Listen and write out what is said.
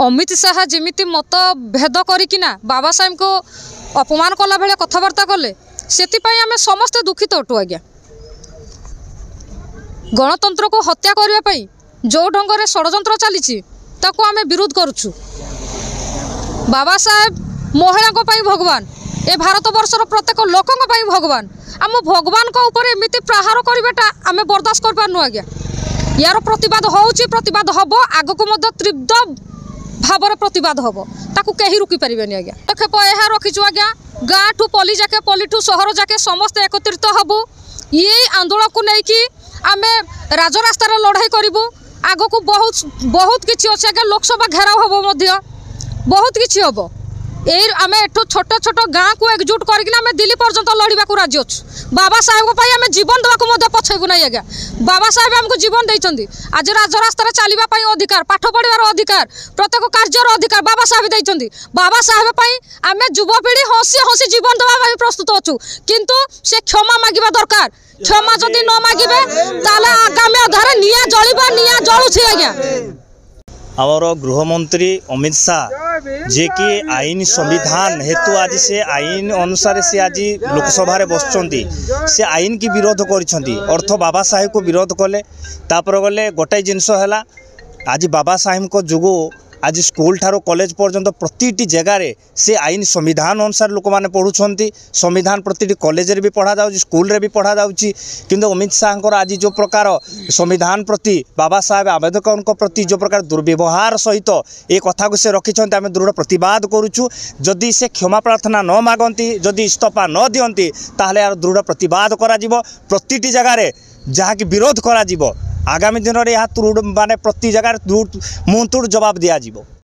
अमित शाह जमीती मत भेद करना बाबा साहेब को अपमान कला भाया कथबार्ता कले से आम समस्ते दुखित अटु आज्ञा। गणतंत्र को हत्या करने जो ढंग से षड्यंत्र चली आम विरोध करुचु। बाबा साहेब महिला भगवान ए भारत वर्षर प्रत्येक लोकों भगवान आम भगवान को ऊपर एमती प्रहार करवाटा आम बर्दाश्त कर पार्नु आज्ञा। यार प्रतिवाद होउची प्रतिवाद हम आग को तीव्र भाव प्रतिवाद हम ताकू कहीं रुकी पारे आज्ञा। पदक्षेप यह रखीचु आज्ञा गाँ ठू पल्ली जाके पल्ली ठू सहर जाके समस्ते एकत्रित हबु। ये आंदोलन को लेकिन आम राजरास्त लड़ाई करूँ। आग को बहुत बहुत किसी अच्छे आज्ञा लोकसभा घेराव हम बहुत किसी हम ये आम एठू छोट छोट गाँ को एकजुट करके दिल्ली पर्यंत लड़वा को राजी अच्छु। बाबा साहेब आम जीवन देवा पछेबू ना आज्ञा। बाबा साहेब आमको जीवन देते आज राजरास्त चलने अधिकार पाठ पढ़ार अधिकार प्रत्येक कार्यर अधिकार बाबा साहेब देते। बाबा साहेब आम युवपीढ़ी हसी हसी जीवन देवा प्रस्तुत अच्छु किंतु से क्षमा मांगा दरकार। क्षमा जदि न मांगे ताले आगामी अधार निया जलिबा निया जलुछि आज्ञा। आमर गृहमंत्री अमित शाह जे कि आईन संविधान हेतु आज से आईन अनुसार से आज लोकसभा बसचंती से आईन की विरोध करिसेंती अर्थ बाबा साहेब को विरोध कले। तापर गले गोटाई जिनस है आज बाबा साहेब को जुगु आज स्कूल ठारो कॉलेज पर्यंत प्रति जगार से आईन संविधान अनुसार लोक मैंने पढ़ुंट संविधान प्रति कॉलेज भी पढ़ा जाऊँ स्कूल रे भी पढ़ा जाऊँगी। किंतु अमित शाह आज जो प्रकार संविधान प्रति बाबा साहेब आम्बेडकर प्रति जो प्रकार दुर्व्यवहार सहित ये कथा को से रखिंट आम दृढ़ प्रतिवाद करुचु। जदि से क्षमा प्रार्थना न मागती जदि इस्तफा न दियंती ताहले यार दृढ़ प्रतिवाद करा प्रति जगार जहाँ कि विरोध करा आगामी दिन में यह माने प्रति जगह मुंह तोड़ जवाब दिया।